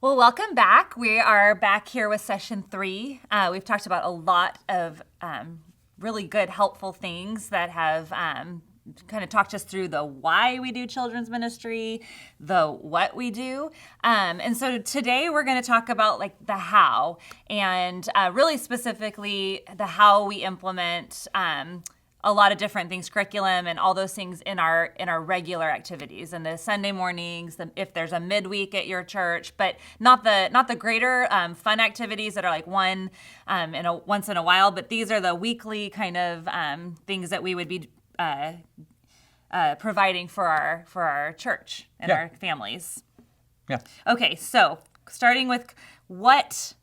Well, welcome back. We are back here with session 3. We've talked about a lot of really good, helpful things that have kind of talked us through the why we do children's ministry, the what we do. And so today we're going to talk about like the how, and really specifically the how we implement a lot of different things, curriculum and all those things in our regular activities and the Sunday mornings, if there's a midweek at your church, but not the greater fun activities that are like once in a while, but these are the weekly kind of things that we would be providing for our church and our families. Yeah. Okay, so starting with what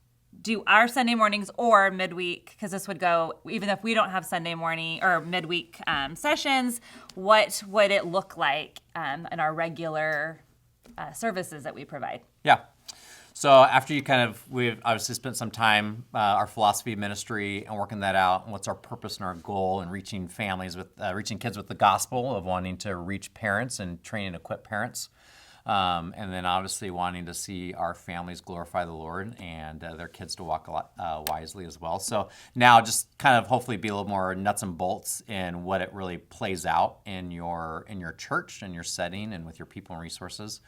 do our Sunday mornings or midweek, because this would go, even if we don't have Sunday morning or midweek sessions, what would it look like in our regular services that we provide? Yeah. So after we've obviously spent some time, our philosophy of ministry and working that out, and what's our purpose and our goal in reaching families reaching kids with the gospel of wanting to reach parents and train and equip parents. And then obviously wanting to see our families glorify the Lord and their kids to walk a lot wisely as well. So now just kind of hopefully be a little more nuts and bolts in what it really plays out in your church and your setting and with your people and resources.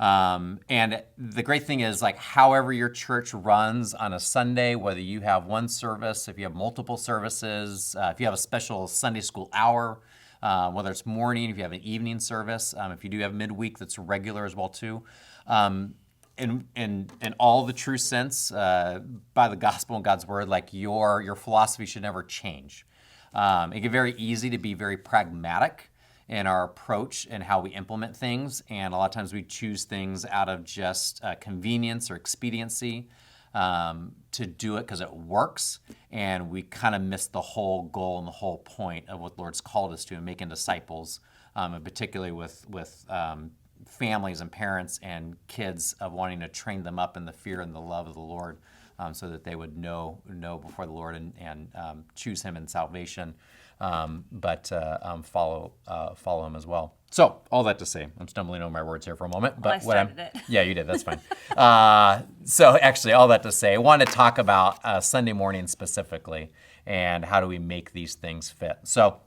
And the great thing is, like, however your church runs on a Sunday, whether you have one service, if you have multiple services, if you have a special Sunday school hour, whether it's morning, if you have an evening service, if you do have midweek that's regular as well too. In all the true sense, by the gospel and God's word, like your philosophy should never change. It can be very easy to be very pragmatic in our approach and how we implement things, and a lot of times we choose things out of just convenience or expediency. To do it because it works, and we kind of miss the whole goal and the whole point of what the Lord's called us to, and making disciples, and particularly with families and parents and kids, of wanting to train them up in the fear and the love of the Lord, so that they would know before the Lord and choose Him in salvation, but follow Him as well. So all that to say, I'm stumbling over my words here for a moment. But I started it. Yeah, you did. That's fine. So actually, all that to say, I want to talk about Sunday morning specifically, and how do we make these things fit. So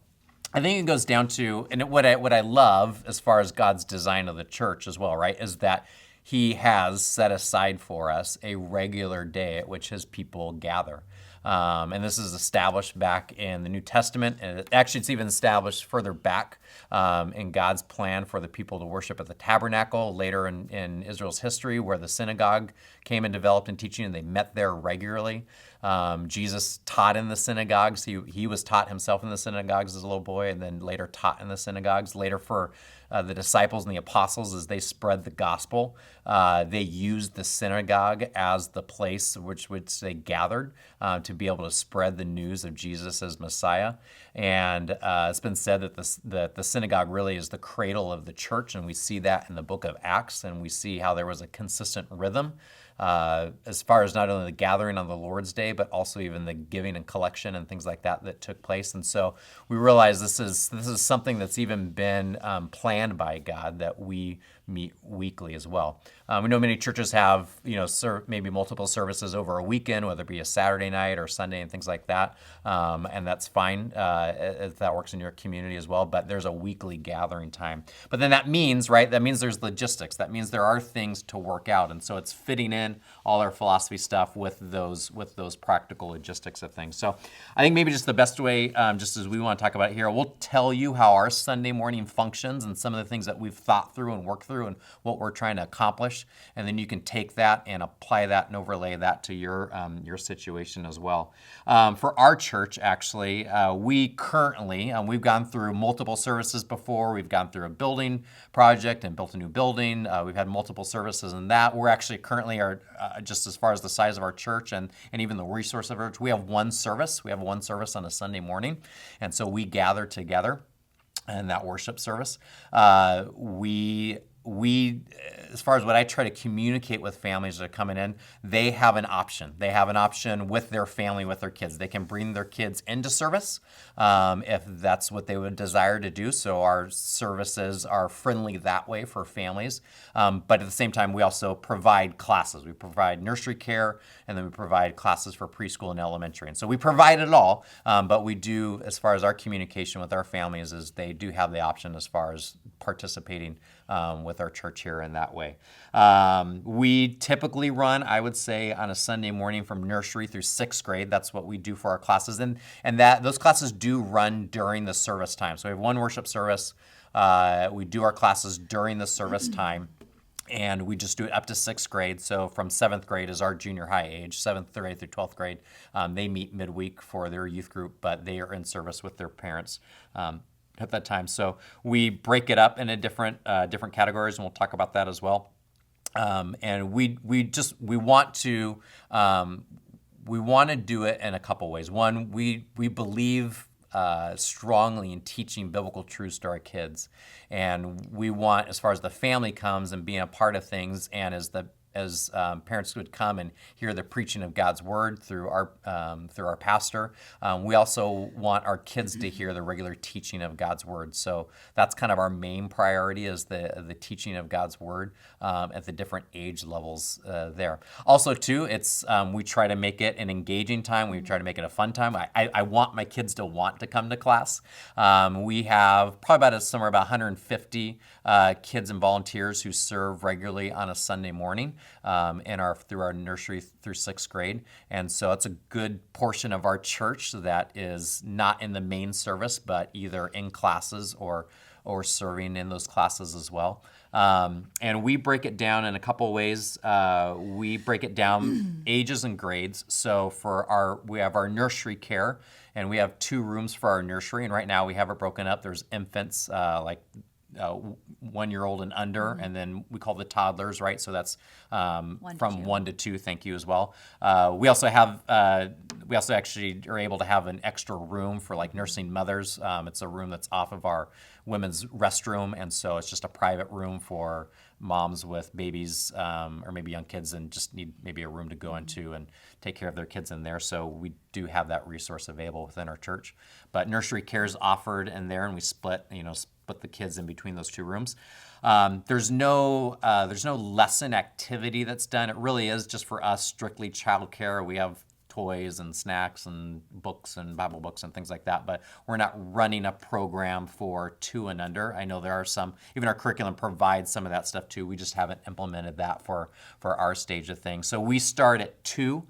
I think it goes down to, and what I love as far as God's design of the church as well, right, is that He has set aside for us a regular day at which His people gather. And this is established back in the New Testament, and it's even established further back in God's plan for the people to worship at the tabernacle later in Israel's history, where the synagogue came and developed in teaching, and they met there regularly. Jesus taught in the synagogues. He was taught himself in the synagogues as a little boy, and then later taught in the synagogues. Later for the disciples and the apostles, as they spread the gospel, they used the synagogue as the place which they gathered to be able to spread the news of Jesus as Messiah. And it's been said that the synagogue really is the cradle of the church, and we see that in the book of Acts, and we see how there was a consistent rhythm as far as not only the gathering on the Lord's Day, but also even the giving and collection and things like that took place. And so we realize this is something that's even been planned by God, that we meet weekly as well. We know many churches have, maybe multiple services over a weekend, whether it be a Saturday night or Sunday and things like that. And that's fine if that works in your community as well. But there's a weekly gathering time. But then that means there's logistics. That means there are things to work out. And so it's fitting in all our philosophy stuff with those practical logistics of things. So I think maybe just the best way, just as we want to talk about it here, we'll tell you how our Sunday morning functions and some of the things that we've thought through and worked through and what we're trying to accomplish. And then you can take that and apply that and overlay that to your situation as well. For our church, actually, we currently, we've gone through multiple services before. We've gone through a building project and built a new building. We've had multiple services in that. We're actually currently just as far as the size of our church and even the resource of our church, we have one service. We have one service on a Sunday morning. And so we gather together in that worship service. We we, as far as what I try to communicate with families that are coming in, they have an option. They have an option with their family, with their kids. They can bring their kids into service if that's what they would desire to do. So our services are friendly that way for families. But at the same time, we also provide classes. We provide nursery care, and then we provide classes for preschool and elementary. And so we provide it all, but we do, as far as our communication with our families, is they do have the option as far as participating with our church here in that way. We typically run, I would say, on a Sunday morning from nursery through 6th grade. That's what we do for our classes. And that those classes do run during the service time. So we have one worship service. We do our classes during the service time. And we just do it up to 6th grade. So from 7th grade is our junior high age, 7th grade through 12th grade. They meet midweek for their youth group, but they are in service with their parents at that time. So we break it up into different categories, and we'll talk about that as well. And we want to do it in a couple ways. One, we believe strongly in teaching biblical truths to our kids, and we want, as far as the family comes and being a part of things, and as parents would come and hear the preaching of God's word through our pastor, we also want our kids to hear the regular teaching of God's word. So that's kind of our main priority, is the teaching of God's word at the different age levels there. Also, too, it's we try to make it an engaging time. We try to make it a fun time. I want my kids to want to come to class. We have probably somewhere about 150 kids and volunteers who serve regularly on a Sunday morning through our nursery through 6th grade. And so it's a good portion of our church that is not in the main service, but either in classes or serving in those classes as well. And we break it down in a couple of ways. We break it down ages and grades. So we have our nursery care, and we have 2 rooms for our nursery. And right now we have it broken up. There's infants, 1-year-old and under, and then we call the toddlers, right? So that's from 1 to 2. Thank you as well. We also actually are able to have an extra room for like nursing mothers. It's a room that's off of our women's restroom, and so it's just a private room for moms with babies or maybe young kids and just need maybe a room to go into and take care of their kids in there. So we do have that resource available within our church. But nursery care is offered in there, and we split the kids in between those 2 rooms. There's no lesson activity that's done. It really is just for us strictly childcare. We have toys and snacks and books and Bible books and things like that, but we're not running a program for 2 and under. I know there are some, even our curriculum provides some of that stuff too. We just haven't implemented that for our stage of things. So we start at 2,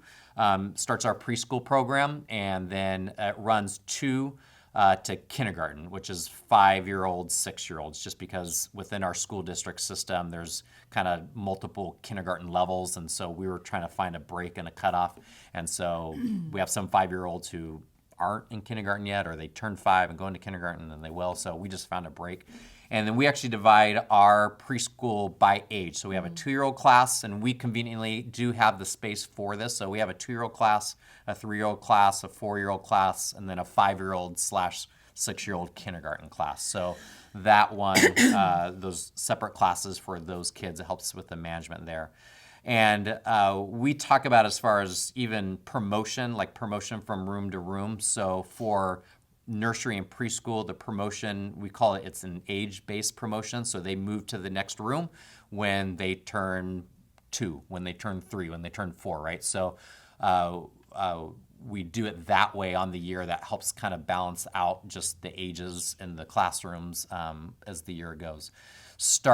starts our preschool program, and then it runs 2 to kindergarten, which is 5-year-olds, 6-year-olds, just because within our school district system, there's kind of multiple kindergarten levels. And so we were trying to find a break and a cutoff. And so we have some 5-year-olds who aren't in kindergarten yet, or they turn 5 and go into kindergarten, and they will. So we just found a break. And then we actually divide our preschool by age. So we have a 2-year-old class, and we conveniently do have the space for this. So we have a 2-year-old class, a 3-year-old class, a 4-year-old class, and then a 5-year-old/6-year-old kindergarten class. So that one, those separate classes for those kids, it helps with the management there. And we talk about, as far as even promotion, like promotion from room to room. So for nursery and preschool, the promotion, we call it's an age-based promotion. So they move to the next room when they turn 2, when they turn 3, when they turn 4, right? So we do it that way on the year. That helps kind of balance out just the ages in the classrooms as the year goes.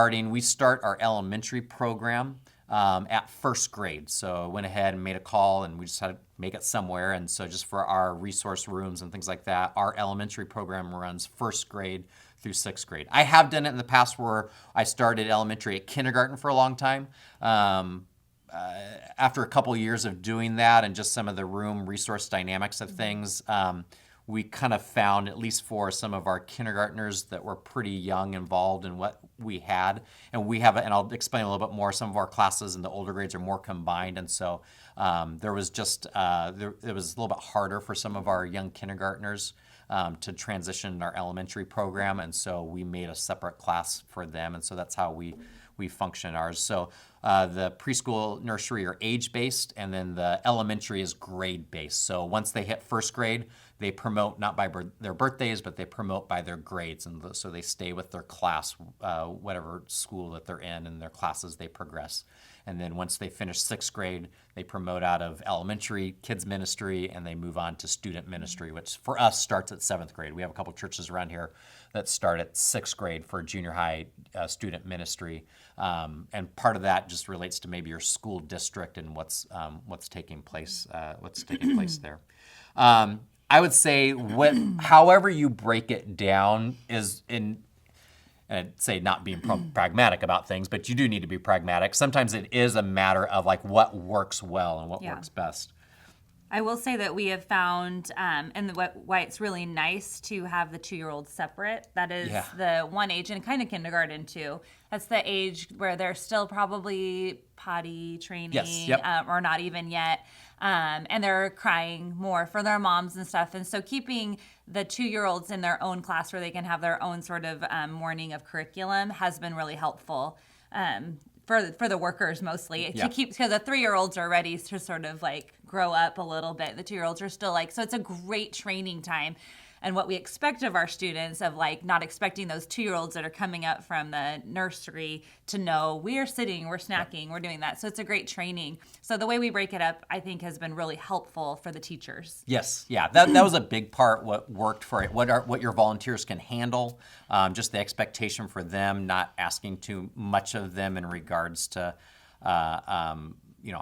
We start our elementary program at 1st grade. So I went ahead and made a call, and we just had to make it somewhere. And so just for our resource rooms and things like that, our elementary program runs 1st grade through 6th grade. I have done it in the past where I started elementary at kindergarten for a long time. After a couple years of doing that and just some of the room resource dynamics of things, we kind of found, at least for some of our kindergartners that were pretty young, involved in what we had. And and I'll explain a little bit more, some of our classes in the older grades are more combined. And so there was just, it was a little bit harder for some of our young kindergartners to transition in our elementary program. And so we made a separate class for them. And so that's how we we function ours. So the preschool, nursery are age-based, and then the elementary is grade-based. So once they hit first grade, they promote not by their birthdays, but they promote by their grades. And so they stay with their class, whatever school that they're in, and their classes they progress. And then once they finish sixth grade, they promote out of elementary kids ministry and they move on to student ministry, which for us starts at seventh grade. We have a couple churches around here that start at sixth grade for junior high student ministry. And part of that just relates to maybe your school district and what's taking place there. I would say however you break it down is in. And I'd say not being pragmatic about things, but you do need to be pragmatic. Sometimes it is a matter of like what works well and what works best. I will say that we have found, and why it's really nice to have the 2-year-olds separate. That is the one age, and kind of kindergarten too. That's the age where they're still probably potty training, or not even yet. And they're crying more for their moms and stuff. And so keeping the 2-year-olds in their own class where they can have their own sort of morning of curriculum has been really helpful for the workers mostly. To keep, because the 3-year-olds are ready to sort of like grow up a little bit. The 2-year-olds are still like, so it's a great training time. And what we expect of our students, of like not expecting those 2-year-olds that are coming up from the nursery to know we are sitting, we're snacking, we're doing that. So it's a great training. So the way we break it up, I think, has been really helpful for the teachers. Yes, yeah, that was a big part. What worked for it, what your volunteers can handle, just the expectation for them, not asking too much of them in regards to.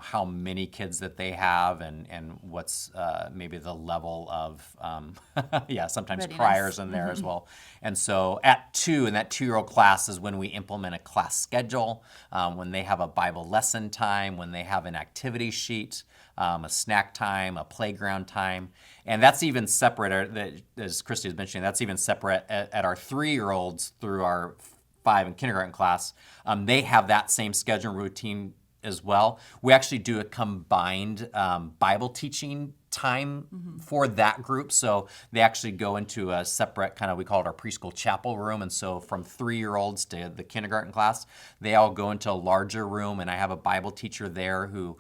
How many kids that they have and what's maybe the level of, sometimes readiness. Criers in there as well. And so at 2, in that 2-year-old class is when we implement a class schedule, when they have a Bible lesson time, when they have an activity sheet, a snack time, a playground time. And that's even separate, as Christy was mentioning, that's even separate at our 3-year-olds through our 5 and kindergarten class. They have that same schedule and routine as well. We actually do a combined Bible teaching time for that group. So they actually go into a separate kind of, we call it our preschool chapel room. And so from 3-year-olds to the kindergarten class, they all go into a larger room. And I have a Bible teacher there who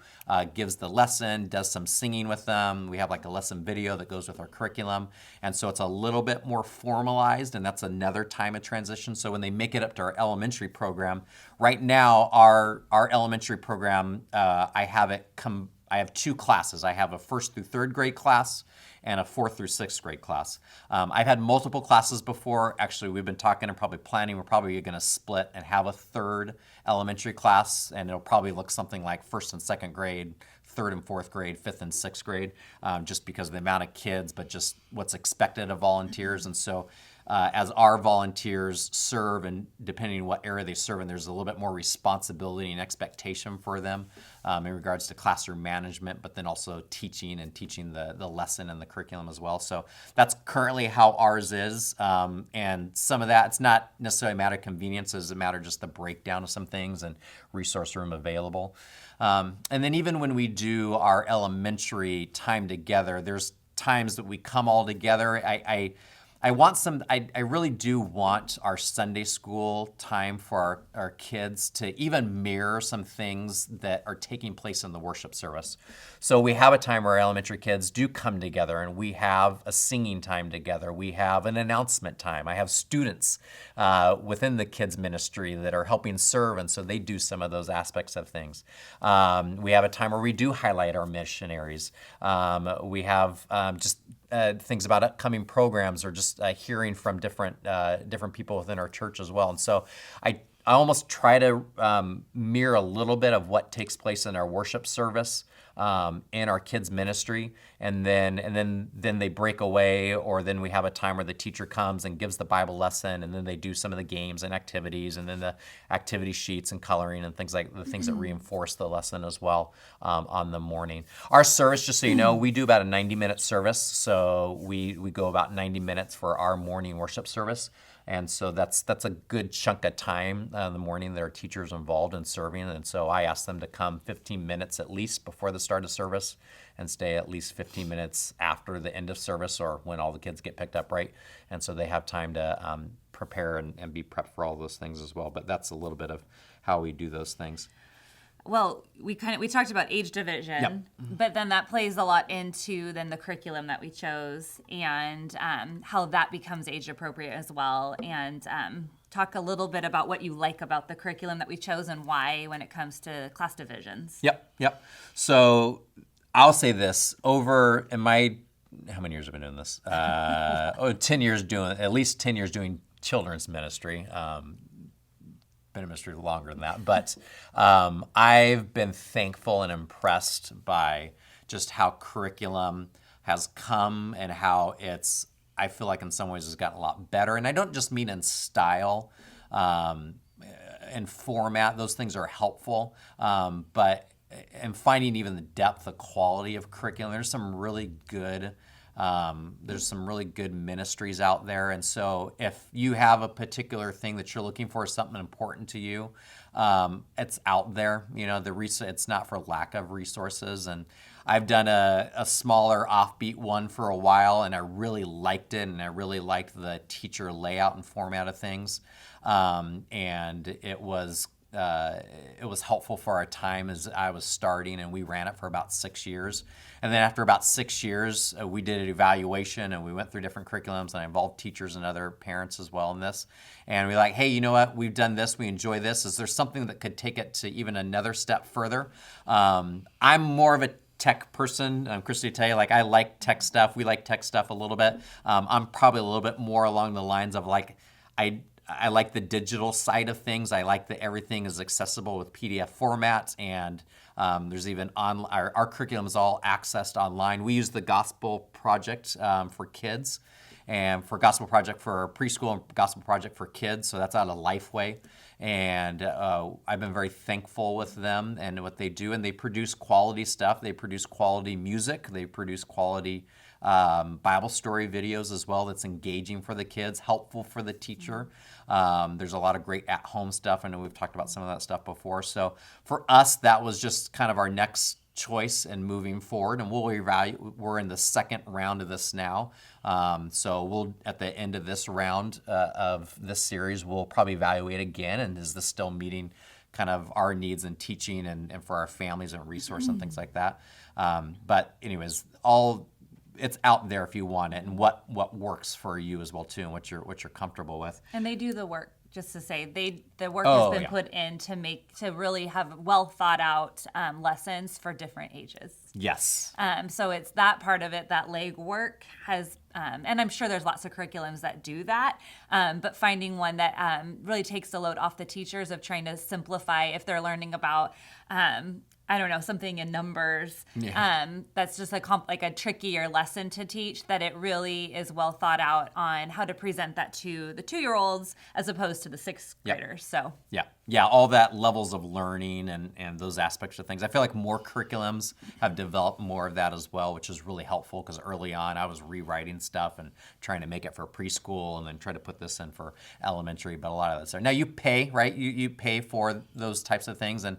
gives the lesson, does some singing with them. We have like a lesson video that goes with our curriculum. And so it's a little bit more formalized, and that's another time of transition. So when they make it up to our elementary program, right now our elementary program, I have 2 classes. I have a 1st through 3rd grade class and a 4th through 6th grade class. I've had multiple classes before. Actually, we've been talking and probably planning. We're probably going to split and have a 3rd elementary class, and it'll probably look something like 1st and 2nd grade, 3rd and 4th grade, 5th and 6th grade, just because of the amount of kids, but just what's expected of volunteers. And so as our volunteers serve, and depending on what area they serve in, there's a little bit more responsibility and expectation for them in regards to classroom management, but then also teaching the lesson and the curriculum as well. So that's currently how ours is. And some of that, it's not necessarily a matter of convenience, it's a matter of just the breakdown of some things and resource room available. And then even when we do our elementary time together, there's times that we come all together. I really do want our Sunday school time for our kids to even mirror some things that are taking place in the worship service. So we have a time where our elementary kids do come together, and we have a singing time together. We have an announcement time. I have students within the kids ministry that are helping serve, and so they do some of those aspects of things. We have a time where we do highlight our missionaries. We have just things about upcoming programs, or just hearing from different people within our church as well. And so I almost try to mirror a little bit of what takes place in our worship service in our kids ministry, and then they break away, or then we have a time where the teacher comes and gives the Bible lesson, and then they do some of the games and activities, and then the activity sheets and coloring and things like the things that reinforce the lesson as well on the morning. Our service, just so you know, we do about a 90-minute service, so we go about 90 minutes for our morning worship service. And so that's a good chunk of time in the morning that our teachers are involved in serving. And so I ask them to come 15 minutes at least before the start of service, and stay at least 15 minutes after the end of service, or when all the kids get picked up, right? And so they have time to prepare and be prepped for all those things as well. But that's a little bit of how we do those things. Well, we talked about age division, Yep. but then that plays a lot into then the curriculum that we chose and how that becomes age appropriate as well. And talk a little bit about what you like about the curriculum that we chose and why when it comes to class divisions. Yep. So I'll say this, over in my, how many years have I been doing this? 10 years at least 10 years doing children's ministry. Been in ministry longer than that, but I've been thankful and impressed by just how curriculum has come and how I feel like in some ways has gotten a lot better. And I don't just mean in style and format. Those things are helpful, but in finding even the depth, the quality of curriculum, there's some really good ministries out there. And so if you have a particular thing that you're looking for, something important to you, it's out there. It's not for lack of resources. And I've done a smaller offbeat one for a while, and I really liked it, and I really liked the teacher layout and format of things. And it was helpful for our time as I was starting, and we ran it for about 6 years. And then after about 6 years, we did an evaluation, and we went through different curriculums, and I involved teachers and other parents as well in this. And we're like, hey, you know what? We've done this. We enjoy this. Is there something that could take it to even another step further? I'm more of a tech person. Christy, tell you, like, I like tech stuff. We like tech stuff a little bit. I'm probably a little bit more along the lines of like, I like the digital side of things. I like that everything is accessible with PDF formats, and there's even our curriculum is all accessed online. We use the Gospel Project for kids, and for Gospel Project for preschool and Gospel Project for kids. So that's out of Lifeway, and I've been very thankful with them and what they do. And they produce quality stuff. They produce quality music. They produce quality Bible story videos as well that's engaging for the kids, helpful for the teacher. There's a lot of great at-home stuff. I know we've talked about some of that stuff before. So for us, that was just kind of our next choice in moving forward, and we'll evaluate. We're in the second round of this now. So we'll, at the end of this round of this series, we'll probably evaluate again, and is this still meeting kind of our needs in teaching and for our families and resource and things like that. But anyways, it's out there if you want it, and what works for you as well too, and what you're comfortable with. And they do the work. Just to say, the work has been put in to really have well thought out lessons for different ages. Yes. So it's that part of it, that leg work has, and I'm sure there's lots of curriculums that do that, but finding one that really takes the load off the teachers of trying to simplify if they're learning about I don't know, something in numbers that's just like a trickier lesson to teach, that it really is well thought out on how to present that to the 2-year-olds as opposed to the 6th graders. So all that levels of learning and those aspects of things. I feel like more curriculums have developed more of that as well, which is really helpful, because early on I was rewriting stuff and trying to make it for preschool and then try to put this in for elementary, but a lot of that's there. Now you pay, right? You pay for those types of things, and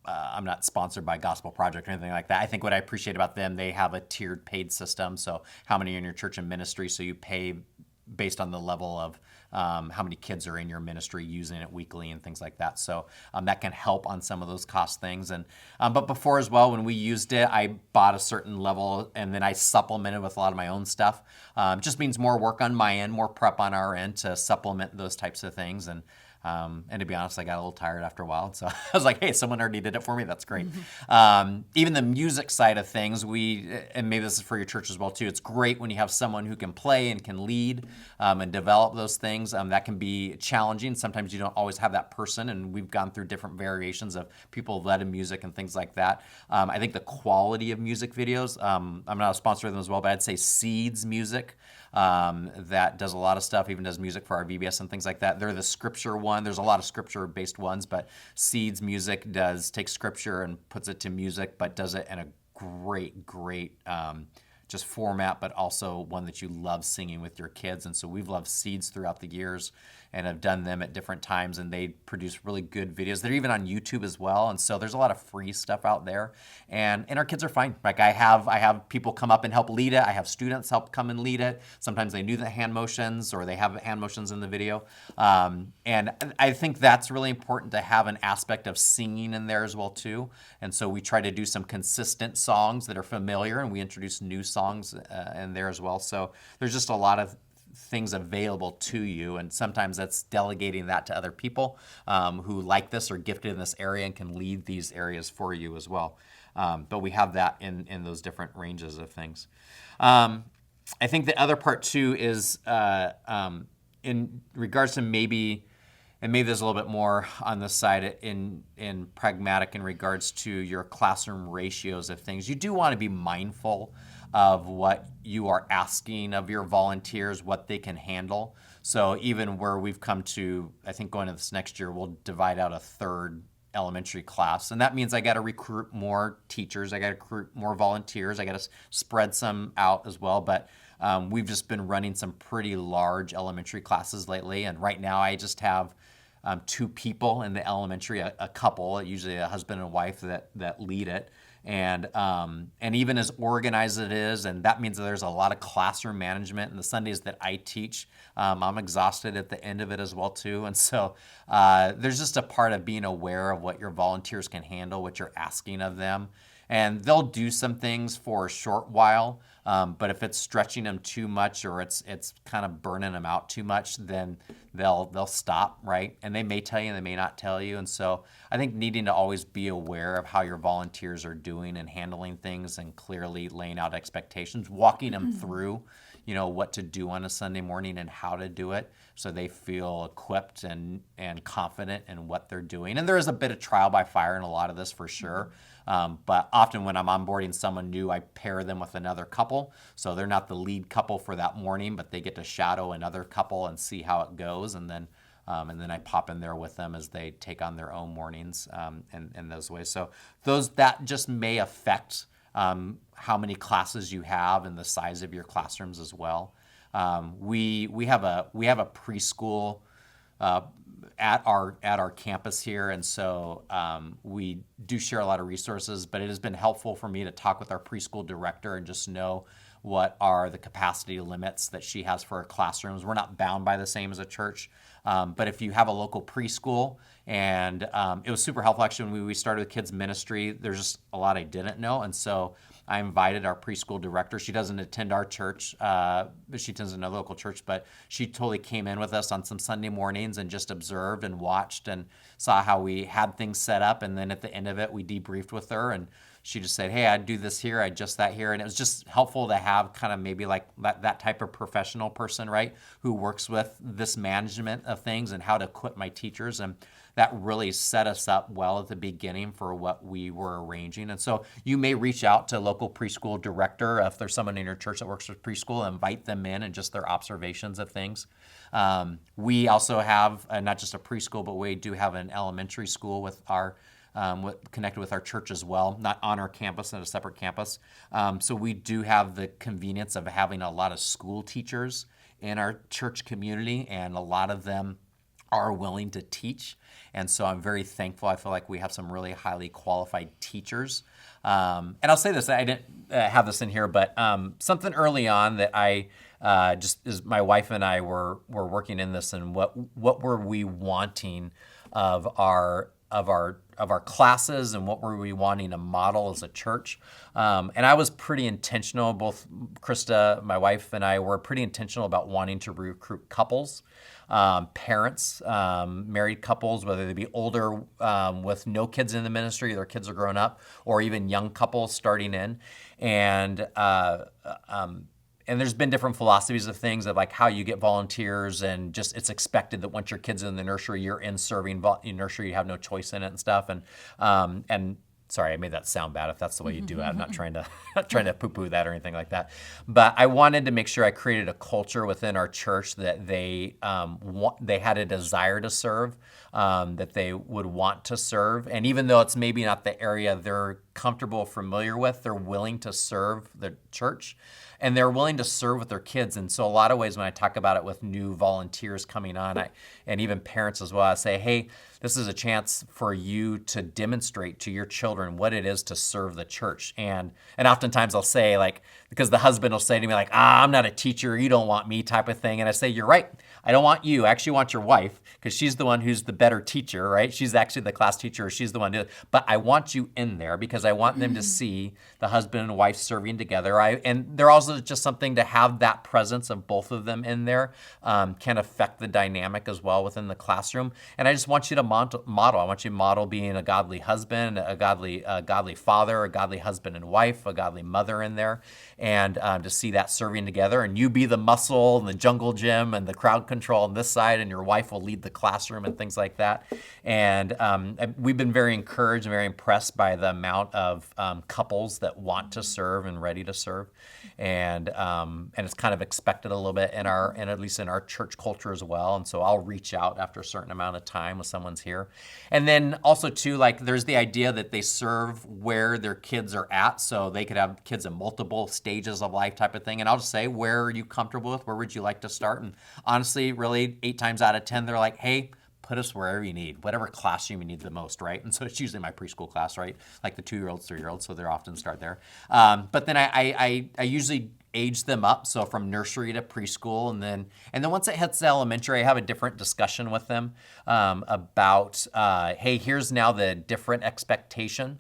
I'm not sponsored by Gospel Project or anything like that. I think what I appreciate about them, they have a tiered paid system. So how many are in your church and ministry? So you pay based on the level of how many kids are in your ministry using it weekly and things like that. So that can help on some of those cost things. And but before as well, when we used it, I bought a certain level, and then I supplemented with a lot of my own stuff. Just means more work on my end, more prep on our end to supplement those types of things. And to be honest, I got a little tired after a while. So I was like, hey, someone already did it for me. That's great. Even the music side of things, and maybe this is for your church as well too, it's great when you have someone who can play and can lead and develop those things. That can be challenging. Sometimes you don't always have that person, and we've gone through different variations of people led in music and things like that. I think the quality of music videos, I'm not a sponsor of them as well, but I'd say Seeds Music, that does a lot of stuff, even does music for our VBS and things like that. They're the scripture one. There's a lot of scripture-based ones, but Seeds Music takes scripture and puts it to music, but does it in a great just format, but also one that you love singing with your kids. And so we've loved Seeds throughout the years and have done them at different times, and they produce really good videos. They're even on YouTube as well, and so there's a lot of free stuff out there. And our kids are fine. Like I have people come up and help lead it. I have students help come and lead it. Sometimes they do the hand motions, or they have hand motions in the video. And I think that's really important to have an aspect of singing in there as well too. And so we try to do some consistent songs that are familiar, and we introduce new songs in there as well. So there's just a lot of things available to you, and sometimes that's delegating that to other people who like this or gifted in this area and can lead these areas for you as well. But we have that in those different ranges of things. I think the other part too is in regards to maybe there's a little bit more on this side in pragmatic in regards to your classroom ratios of things. You do want to be mindful of what you are asking of your volunteers, what they can handle. So even where we've come to, I think going into this next year, we'll divide out a third elementary class. And that means I got to recruit more teachers. I got to recruit more volunteers. I got to spread some out as well. But we've just been running some pretty large elementary classes lately. And right now I just have 2 people in the elementary, a couple, usually a husband and wife that lead it. And even as organized as it is, and that means that there's a lot of classroom management. And the Sundays that I teach, I'm exhausted at the end of it as well too. And so there's just a part of being aware of what your volunteers can handle, what you're asking of them. And they'll do some things for a short while, but if it's stretching them too much or it's kind of burning them out too much, then they'll stop, right? And they may tell you and they may not tell you. And so I think needing to always be aware of how your volunteers are doing and handling things and clearly laying out expectations, walking them through, what to do on a Sunday morning and how to do it so they feel equipped and confident in what they're doing. And there is a bit of trial by fire in a lot of this for sure. But often when I'm onboarding someone new, I pair them with another couple. So they're not the lead couple for that morning, but they get to shadow another couple and see how it goes. And then I pop in there with them as they take on their own mornings in those ways. So that just may affect how many classes you have and the size of your classrooms as well. We have a preschool at our campus here, and so we do share a lot of resources, but it has been helpful for me to talk with our preschool director and just know what are the capacity limits that she has for her classrooms. We're not bound by the same as a church, but if you have a local preschool, and it was super helpful actually when we started kids ministry, there's just a lot I didn't know, and so I invited our preschool director. She doesn't attend our church, but she attends another local church, but she totally came in with us on some Sunday mornings and just observed and watched and saw how we had things set up. And then at the end of it, we debriefed with her and she just said, hey, I'd do this here, I'd adjust that here. And it was just helpful to have kind of maybe like that type of professional person, right, who works with this management of things and how to equip my teachers. And that really set us up well at the beginning for what we were arranging. And so you may reach out to a local preschool director if there's someone in your church that works with preschool, invite them in and just their observations of things. We also have not just a preschool, but we do have an elementary school with our connected with our church as well, not on our campus, at a separate campus. So we do have the convenience of having a lot of school teachers in our church community, and a lot of them are willing to teach. And so I'm very thankful. I feel like we have some really highly qualified teachers. And I'll say this, I didn't have this in here, but something early on that I as my wife and I were working in this, and what were we wanting of our classes, and what were we wanting to model as a church. And I was pretty intentional, both Krista, my wife, and I were pretty intentional about wanting to recruit couples, parents, married couples, whether they be older with no kids in the ministry, their kids are growing up, or even young couples starting in. And there's been different philosophies of things of like how you get volunteers, and just it's expected that once your kid's in the nursery, you're in serving nursery, you have no choice in it and stuff. And sorry, I made that sound bad if that's the way you do it. I'm not trying to poo-poo that or anything like that. But I wanted to make sure I created a culture within our church that they had a desire to serve, that they would want to serve. And even though it's maybe not the area they're comfortable, familiar with, they're willing to serve the church, and they're willing to serve with their kids. And so a lot of ways when I talk about it with new volunteers coming on, and even parents as well, I say, hey, this is a chance for you to demonstrate to your children what it is to serve the church. And oftentimes I'll say, like, because the husband will say to me, like, I'm not a teacher, you don't want me, type of thing. And I say, you're right. I don't want you. I actually want your wife, because she's the one who's the better teacher, right? She's actually the class teacher, or she's the one to, but I want you in there because I want them to see the husband and wife serving together. And they're also just something to have that presence of both of them in there can affect the dynamic as well within the classroom. And I just want you to model. I want you to model being a godly husband, a godly father, a godly husband and wife, a godly mother in there, and to see that serving together. And you be the muscle and the jungle gym and the crowd control on this side, and your wife will lead the classroom and things like that. And we've been very encouraged and very impressed by the amount of couples that want to serve and ready to serve. And it's kind of expected a little bit and at least in our church culture as well. And so I'll reach out after a certain amount of time when someone's here. And then also too, like, there's the idea that they serve where their kids are at. So they could have kids in multiple stages of life type of thing. And I'll just say, where are you comfortable with? Where would you like to start? And honestly, really 8 times out of 10, they're like, hey, put us wherever you need, whatever classroom you need the most, right? And so it's usually my preschool class, right? Like the 2-year-olds, 3-year-olds, so they're often start there. But then I usually age them up, so from nursery to preschool, and then once it hits elementary, I have a different discussion with them about, hey, here's now the different expectation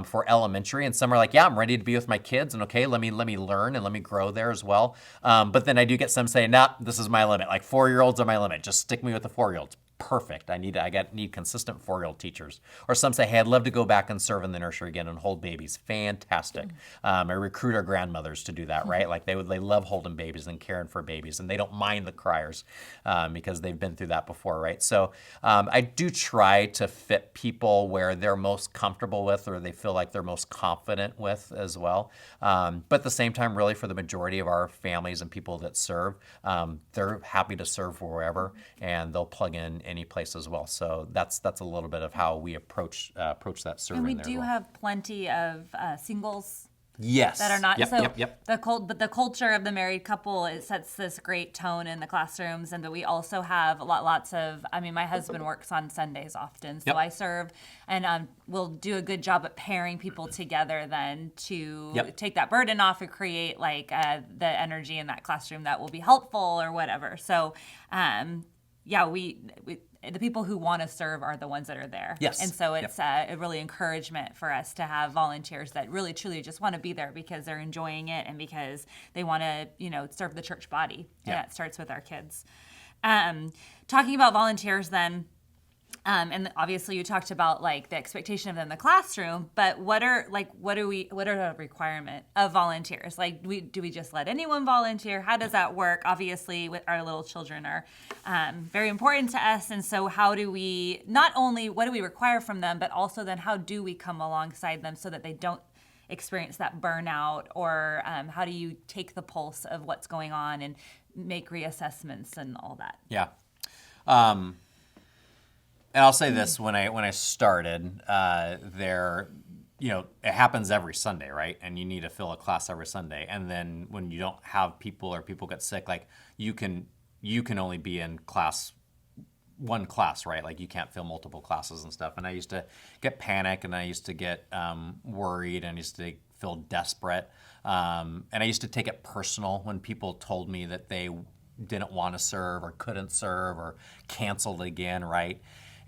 for elementary, and some are like, yeah, I'm ready to be with my kids, and okay, let me learn and let me grow there as well. But then I do get some saying, nah, this is my limit. Like 4-year-olds are my limit. Just stick me with the 4-year-olds. Perfect. I need consistent 4-year-old teachers. Or some say, hey, I'd love to go back and serve in the nursery again and hold babies. Fantastic. I recruit our grandmothers to do that, right? Like they love holding babies and caring for babies, and they don't mind the criers because they've been through that before, right? So I do try to fit people where they're most comfortable with, or they feel like they're most confident with as well. But at the same time, really for the majority of our families and people that serve, they're happy to serve wherever, and they'll plug in any place as well. So that's a little bit of how we approach that serving. And we do have plenty of singles. Yes. That are not. Yep. But the culture of the married couple, it sets this great tone in the classrooms, and that we also have lots of. I mean, my husband works on Sundays often, so I serve, and we'll do a good job at pairing people together then to take that burden off and create like the energy in that classroom that will be helpful or whatever. So. We the people who want to serve are the ones that are there. Yes. And so it's a really encouragement for us to have volunteers that really truly just want to be there because they're enjoying it and because they want to, serve the church body. And that starts with our kids. Talking about volunteers then, and obviously you talked about like the expectation of them in the classroom, but what are the requirement of volunteers? Like, do we just let anyone volunteer? How does that work? Obviously, with our little children are very important to us, and so how do we not only what do we require from them, but also then how do we come alongside them so that they don't experience that burnout, or how do you take the pulse of what's going on and make reassessments and all that? Yeah. And I'll say this: when I started, it happens every Sunday, right? And you need to fill a class every Sunday. And then when you don't have people or people get sick, like you can only be in one class, right? Like you can't fill multiple classes and stuff. And I used to get panic, and I used to get worried, and I used to feel desperate. And I used to take it personal when people told me that they didn't want to serve or couldn't serve or canceled again, right?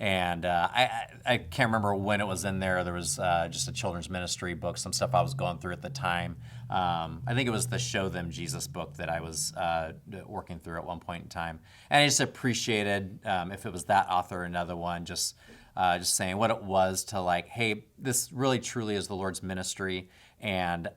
And I can't remember when it was in there. There was just a children's ministry book, some stuff I was going through at the time. I think it was the Show Them Jesus book that I was working through at one point in time. And I just appreciated, if it was that author or another one, just saying what it was to like, hey, this really truly is the Lord's ministry. And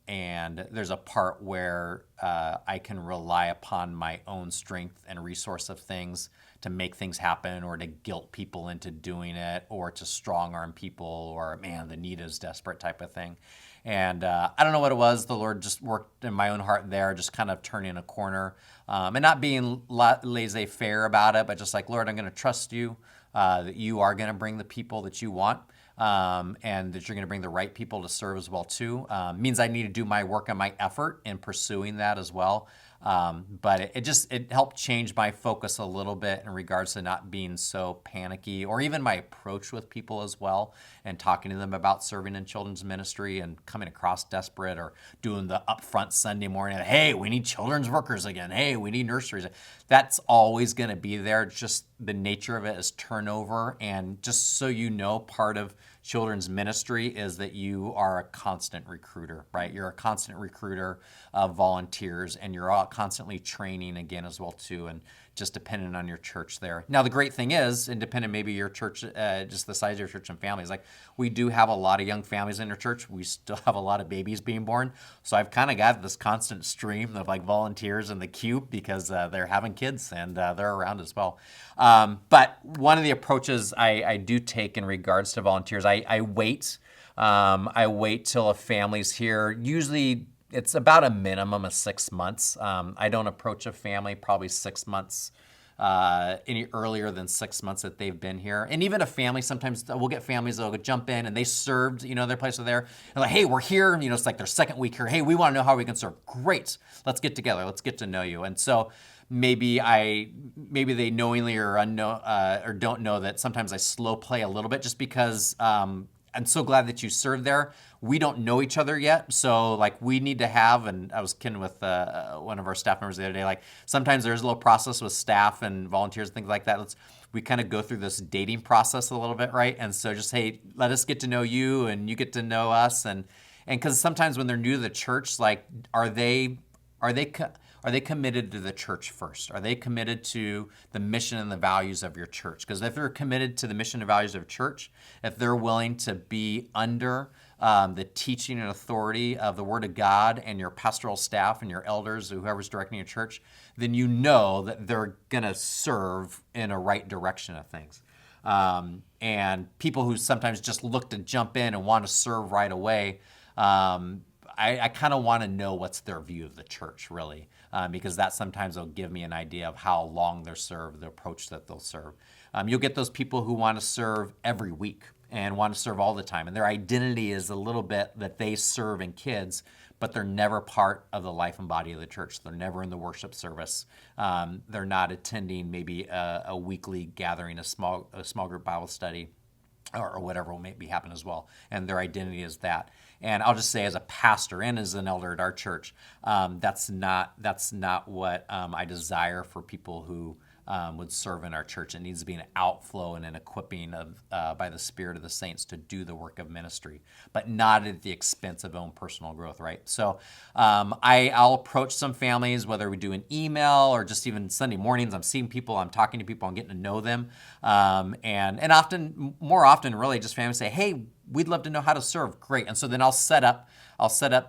there's a part where I can rely upon my own strength and resource of things to make things happen, or to guilt people into doing it, or to strong arm people, or man, the need is desperate type of thing. And I don't know what it was. The Lord just worked in my own heart there, just kind of turning a corner, and not being laissez-faire about it, but just like, Lord, I'm going to trust you that you are going to bring the people that you want. and that you're going to bring the right people to serve as well too. Means I need to do my work and my effort in pursuing that as well. But it helped change my focus a little bit in regards to not being so panicky, or even my approach with people as well, and talking to them about serving in children's ministry and coming across desperate, or doing the upfront Sunday morning, hey, we need children's workers again. Hey, we need nurseries. That's always going to be there. Just the nature of it is turnover. And just so you know, part of children's ministry is that you are a constant recruiter, right? You're a constant recruiter of volunteers, and you're all constantly training again as well too, and just dependent on your church there. Now, the great thing is, independent maybe your church, just the size of your church and families, like we do have a lot of young families in our church. We still have a lot of babies being born. So I've kind of got this constant stream of like volunteers in the queue because they're having kids and they're around as well. But one of the approaches I do take in regards to volunteers, I wait. I wait till a family's here. Usually it's about a minimum of 6 months. I don't approach a family probably 6 months any earlier than 6 months that they've been here. And even a family, sometimes we'll get families that'll jump in and they served, their place over there. And like, hey, we're here. It's like their second week here. Hey, we want to know how we can serve. Great. Let's get together. Let's get to know you. And so maybe they knowingly or unknown or don't know that sometimes I slow play a little bit, just because I'm so glad that you served there. We don't know each other yet, so like we need to have, and I was kidding with one of our staff members the other day, like sometimes there's a little process with staff and volunteers and things like that. We kind of go through this dating process a little bit, right? And so just, hey, let us get to know you and you get to know us. And because sometimes when they're new to the church, like are they committed to the church first? Are they committed to the mission and the values of your church? Because if they're committed to the mission and values of church, if they're willing to be under the teaching and authority of the Word of God and your pastoral staff and your elders, whoever's directing your church, then you know that they're going to serve in a right direction of things. And people who sometimes just look to jump in and want to serve right away, I kind of want to know what's their view of the church, really, because that sometimes will give me an idea of how long they're served, the approach that they'll serve. You'll get those people who want to serve every week and want to serve all the time, and their identity is a little bit that they serve in kids, but they're never part of the life and body of the church. They're never in the worship service. They're not attending maybe a weekly gathering, a small group Bible study, or whatever will maybe happen as well. And their identity is that. And I'll just say, as a pastor and as an elder at our church, that's not what I desire for people who would serve in our church. It needs to be an outflow and an equipping of by the Spirit of the saints to do the work of ministry, but not at the expense of own personal growth, right? So I'll approach some families, whether we do an email or just even Sunday mornings. I'm seeing people, I'm talking to people, I'm getting to know them, and more often, really, just families say, hey, we'd love to know how to serve. Great. And so then I'll set up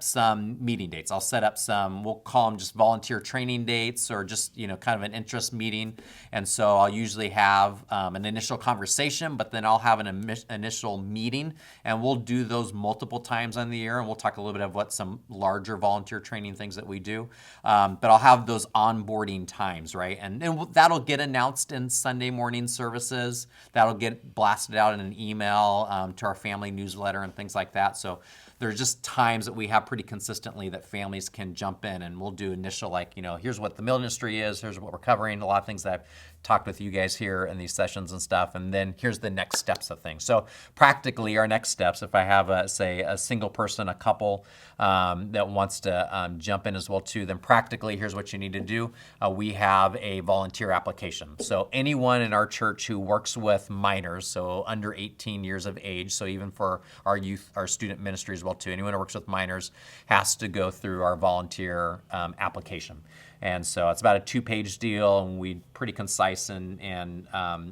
some meeting dates. I'll set up we'll call them just volunteer training dates, or just, kind of an interest meeting. And so I'll usually have an initial conversation, but then I'll have an initial meeting, and we'll do those multiple times on the year. And we'll talk a little bit of what some larger volunteer training things that we do. But I'll have those onboarding times, right? And that'll get announced in Sunday morning services. That'll get blasted out in an email to our family newsletter and things like that. So there's just times that we have pretty consistently that families can jump in, and we'll do initial, here's what the ministry is, here's what we're covering, a lot of things that I've talked with you guys here in these sessions and stuff, and then here's the next steps of things. So practically our next steps, if I have a single person, a couple that wants to jump in as well too, then practically here's what you need to do. We have a volunteer application. So anyone in our church who works with minors, so under 18 years of age, so even for our youth, our student ministry as well too, anyone who works with minors has to go through our volunteer application. And so it's about a 2-page deal, and we pretty concise in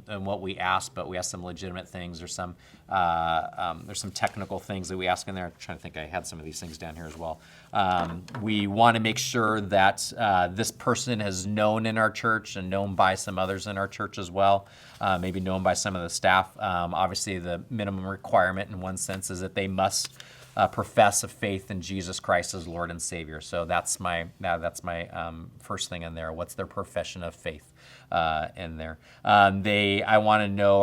what we ask, but we ask some legitimate things. There's some technical things that we ask in there. I'm trying to think, I had some of these things down here as well. We want to make sure that this person is known in our church and known by some others in our church as well, maybe known by some of the staff. Obviously, the minimum requirement in one sense is that they must profess a faith in Jesus Christ as Lord and Savior. So that's my first thing in there. What's their profession of faith in there? I want to know,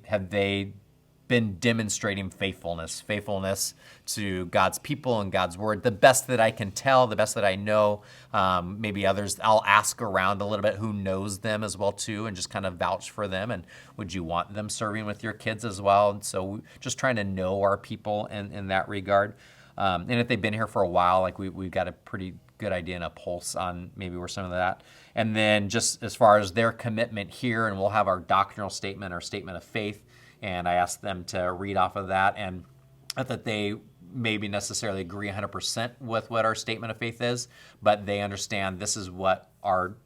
have they been demonstrating faithfulness to God's people and God's word, the best that I can tell, the best that I know. Maybe others, I'll ask around a little bit who knows them as well too, and just kind of vouch for them. And would you want them serving with your kids as well? And so just trying to know our people in that regard. And if they've been here for a while, like we've got a pretty good idea and a pulse on maybe where some of that. And then just as far as their commitment here, and we'll have our doctrinal statement, our statement of faith, and I asked them to read off of that, and not that they maybe necessarily agree 100% with what our statement of faith is, but they understand this is what our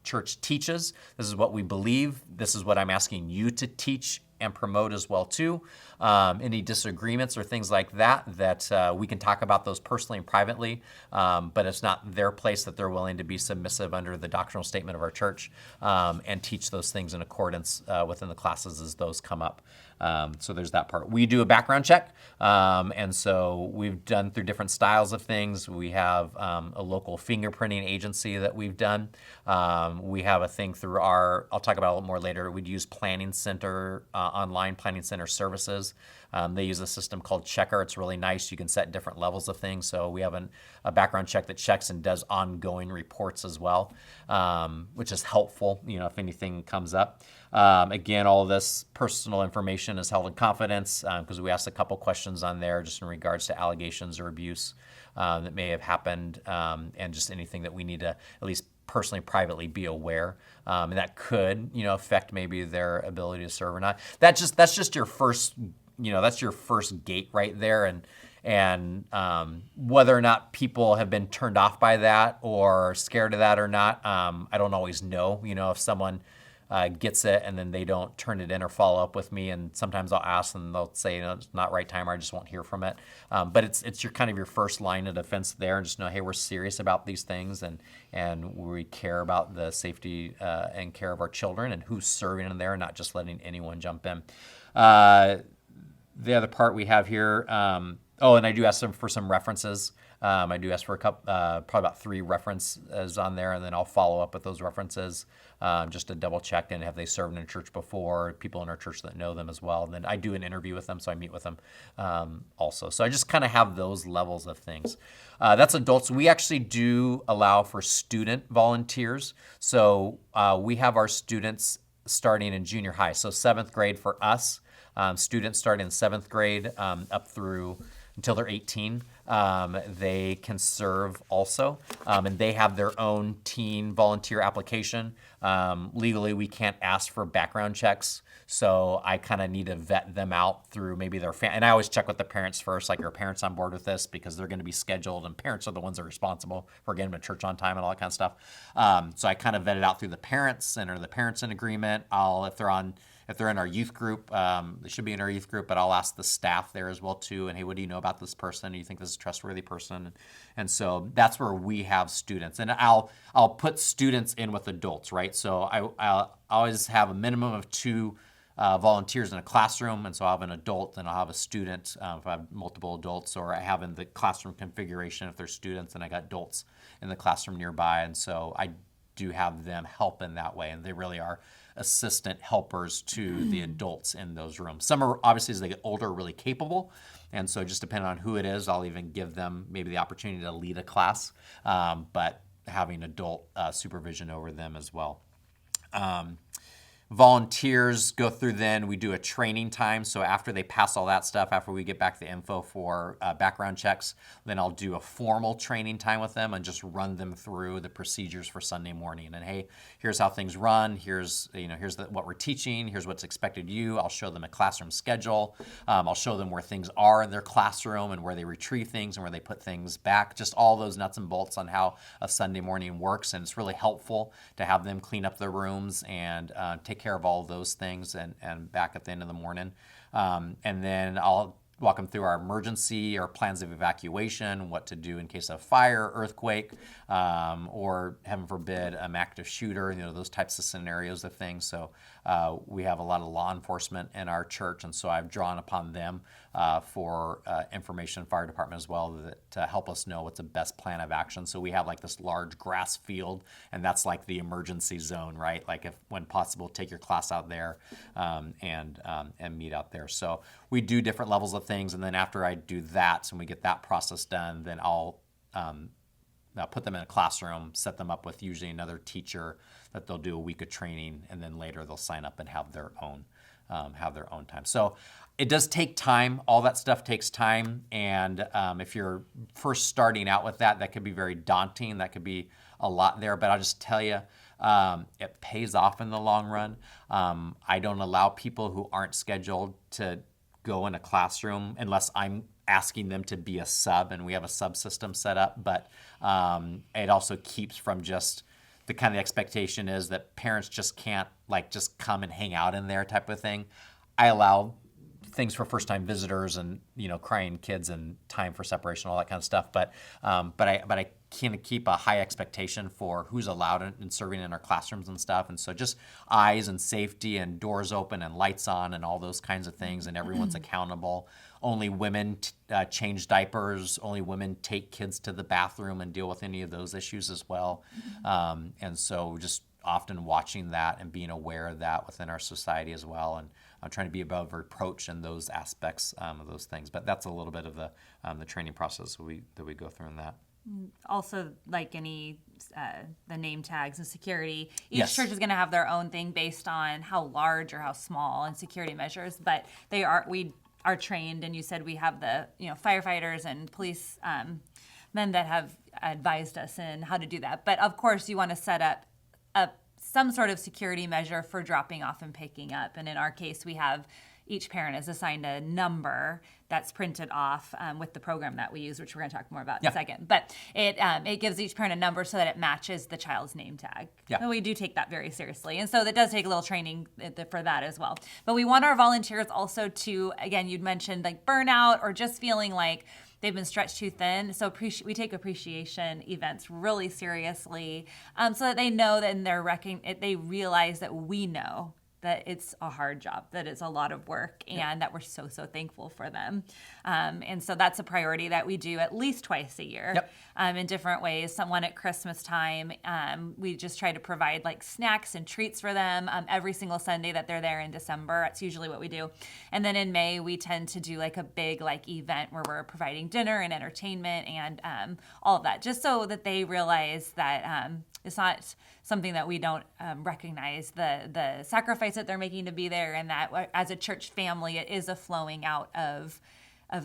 church teaches, this is what we believe, this is what I'm asking you to teach and promote as well too. Any disagreements or things like that we can talk about those personally and privately, but it's not their place that they're willing to be submissive under the doctrinal statement of our church and teach those things in accordance within the classes as those come up. So there's that part. We do a background check, and so we've done through different styles of things. We have a local fingerprinting agency that we've done. We have a thing through I'll talk about it a little more later, we'd use Planning Center, online Planning Center services. They use a system called Checker. It's really nice. You can set different levels of things. So we have a background check that checks and does ongoing reports as well, which is helpful, if anything comes up. Again, all of this personal information is held in confidence because we asked a couple questions on there just in regards to allegations or abuse that may have happened, and just anything that we need to at least personally, privately be aware, and that could, affect maybe their ability to serve or not. That's just your first, that's your first gate right there, and whether or not people have been turned off by that or scared of that or not, I don't always know. If someone gets it and then they don't turn it in or follow up with me, and sometimes I'll ask and they'll say, it's not right time, or I just won't hear from it. But it's your kind of your first line of defense there, and just know, hey, we're serious about these things, and we care about the safety and care of our children and who's serving in there, and not just letting anyone jump in. The other part we have here, and I do ask them for some references. I do ask for a couple, probably about 3 references on there, and then I'll follow up with those references just to double check and have they served in a church before, people in our church that know them as well. And then I do an interview with them, so I meet with them also. So I just kind of have those levels of things. That's adults. We actually do allow for student volunteers. So we have our students starting in junior high, so 7th grade for us. Students starting in 7th grade up through until they're 18, they can serve also, and they have their own teen volunteer application. Legally, we can't ask for background checks, so I kind of need to vet them out through maybe their family. And I always check with the parents first, like, are parents on board with this? Because they're going to be scheduled, and parents are the ones that are responsible for getting them to church on time and all that kind of stuff. So I kind of vet it out through the parents, and are the parents in agreement? If they're in our youth group, they should be in our youth group, but I'll ask the staff there as well too. And hey, what do you know about this person? Do you think this is a trustworthy person? And so that's where we have students. And I'll put students in with adults, right? So I'll always have a minimum of 2 volunteers in a classroom. And so I'll have an adult and I'll have a student if I have multiple adults, or I have in the classroom configuration if there's students and I got adults in the classroom nearby. And so I do have them help in that way. And they really are assistant helpers to the adults in those rooms. Some are, obviously, as they get older, really capable. And so just depending on who it is, I'll even give them maybe the opportunity to lead a class, but having adult supervision over them as well. Volunteers go through, then we do a training time. So after they pass all that stuff, after we get back the info for background checks, then I'll do a formal training time with them and just run them through the procedures for Sunday morning. And hey, here's how things run. Here's what we're teaching. Here's what's expected of you. I'll show them a classroom schedule. I'll show them where things are in their classroom and where they retrieve things and where they put things back. Just all those nuts and bolts on how a Sunday morning works. And it's really helpful to have them clean up their rooms and take care of all of those things and back at the end of the morning. And then I'll walk them through our emergency or plans of evacuation, what to do in case of fire, earthquake, or heaven forbid, an active shooter, those types of scenarios of things. So we have a lot of law enforcement in our church, and so I've drawn upon them for information, fire department as well, to help us know what's the best plan of action. So we have like this large grass field, and that's like the emergency zone, right? Like if when possible, take your class out there and meet out there. So we do different levels of things, and then after I do that, so when we get that process done, then I'll put them in a classroom, set them up with usually another teacher that they'll do a week of training, and then later they'll sign up and have their own time. So it does take time. All that stuff takes time, and if you're first starting out with that could be very daunting. That could be a lot there, but I'll just tell you, it pays off in the long run. I don't allow people who aren't scheduled to go in a classroom unless I'm asking them to be a sub, and we have a sub system set up. But it also keeps from just the kind of expectation is that parents just can't just come and hang out in there type of thing. I allow things for first-time visitors and crying kids and time for separation, all that kind of stuff. But I can't keep a high expectation for who's allowed in serving in our classrooms and stuff. And so just eyes and safety and doors open and lights on and all those kinds of things, and everyone's accountable. Only women change diapers. Only women take kids to the bathroom and deal with any of those issues as well. And so just often watching that and being aware of that within our society as well. And I'm trying to be above reproach in those aspects of those things. But that's a little bit of the training process that we go through in that. Also, like any the name tags and security, each Yes. church is going to have their own thing based on how large or how small and security measures. But we are trained, and you said we have the firefighters and police men that have advised us in how to do that. But of course, you want to set up some sort of security measure for dropping off and picking up. And in our case, we have each parent is assigned a number that's printed off with the program that we use, which we're going to talk more about in a second. But it gives each parent a number so that it matches the child's name tag. Yeah. So we do take that very seriously. And so that does take a little training for that as well. But we want our volunteers also to, again, you'd mentioned like burnout or just feeling like they've been stretched too thin. So we take appreciation events really seriously so that they know that they realize that we know that it's a hard job, that it's a lot of work, and that we're so, so thankful for them. And so that's a priority that we do at least twice a year in different ways. Someone at Christmas time, we just try to provide like snacks and treats for them every single Sunday that they're there in December. That's usually what we do. And then in May, we tend to do like a big event where we're providing dinner and entertainment and all of that, just so that they realize that it's not something that we don't recognize the sacrifice that they're making to be there, and that as a church family, it is a flowing out of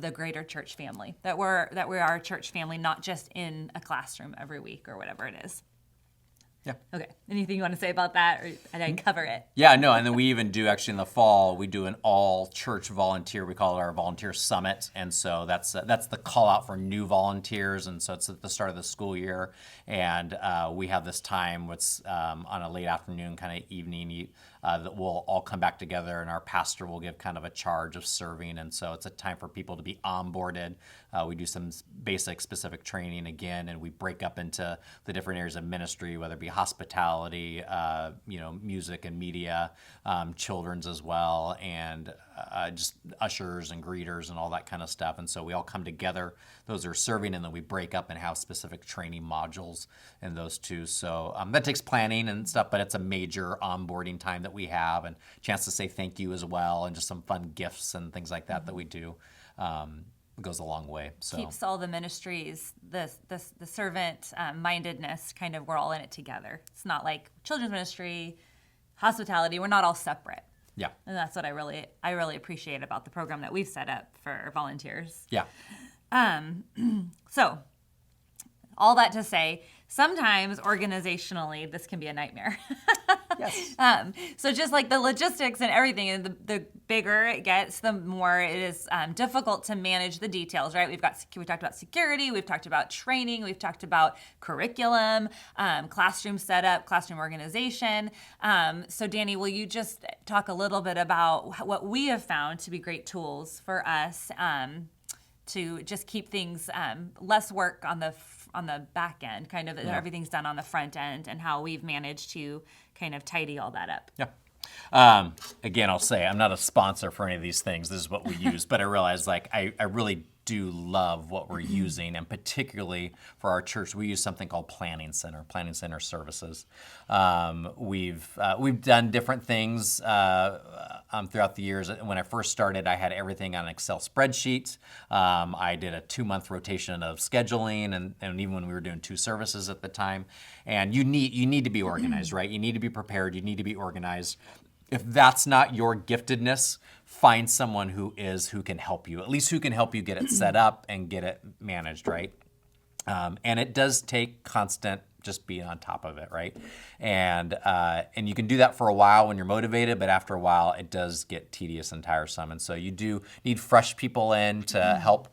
the greater church family. That we are a church family, not just in a classroom every week or whatever it is. Yeah. Okay. Anything you want to say about that, or did I cover it? Yeah, no, and then we even do actually in the fall, we do an all-church volunteer. We call it our volunteer summit, and so that's the call out for new volunteers, and so it's at the start of the school year, and we have this time what's on a late afternoon kind of evening that we'll all come back together, and our pastor will give kind of a charge of serving, and so it's a time for people to be onboarded. We do some basic specific training again, and we break up into the different areas of ministry, whether it be hospitality, music and media, children's as well, and just ushers and greeters and all that kind of stuff. And so we all come together. Those are serving, and then we break up and have specific training modules in those two. So that takes planning and stuff, but it's a major onboarding time that we have, and a chance to say thank you as well, and just some fun gifts and things like that that we do. Goes a long way. So keeps all the ministries, the servant mindedness, kind of, we're all in it together. It's not like children's ministry, hospitality, we're not all separate. Yeah. And that's what I really appreciate about the program that we've set up for volunteers. Yeah. So all that to say, sometimes organizationally, this can be a nightmare. Yes. So just like the logistics and everything, and the bigger it gets, the more it is difficult to manage the details, right? We talked about security, we've talked about training, we've talked about curriculum, classroom setup, classroom organization. So Danny, will you just talk a little bit about what we have found to be great tools for us to just keep things less work on the back end, kind of everything's done on the front end, and how we've managed to kind of tidy all that up. Yeah. Again, I'll say I'm not a sponsor for any of these things. This is what we use, but I realize I really do love what we're using, and particularly for our church, we use something called Planning Center Services. We've done different things throughout the years. When I first started, I had everything on an Excel spreadsheet. I did a 2-month rotation of scheduling, and even when we were doing 2 services at the time. And you need to be organized, right? You need to be prepared. You need to be organized. If that's not your giftedness, find someone who can help you, at least who can help you get it set up and get it managed, right? And it does take constant just being on top of it, right? And you can do that for a while when you're motivated, but after a while, it does get tedious and tiresome. And so you do need fresh people in to help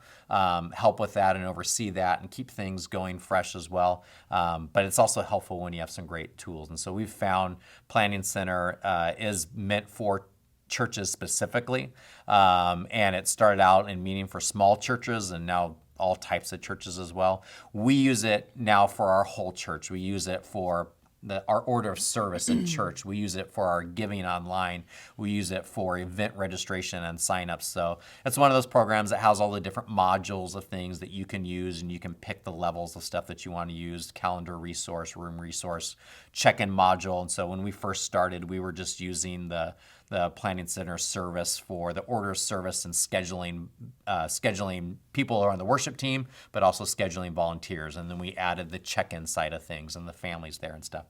with that and oversee that and keep things going fresh as well. But it's also helpful when you have some great tools. And so we've found Planning Center is meant for churches specifically. And it started out in meaning for small churches, and now all types of churches as well. We use it now for our whole church. We use it for our order of service in church. We use it for our giving online. We use it for event registration and signups. So it's one of those programs that has all the different modules of things that you can use, and you can pick the levels of stuff that you want to use: calendar resource, room resource, check-in module. And so when we first started, we were just using the Planning Center service for the order of service and scheduling people who are on the worship team, but also scheduling volunteers. And then we added the check-in side of things and the families there and stuff.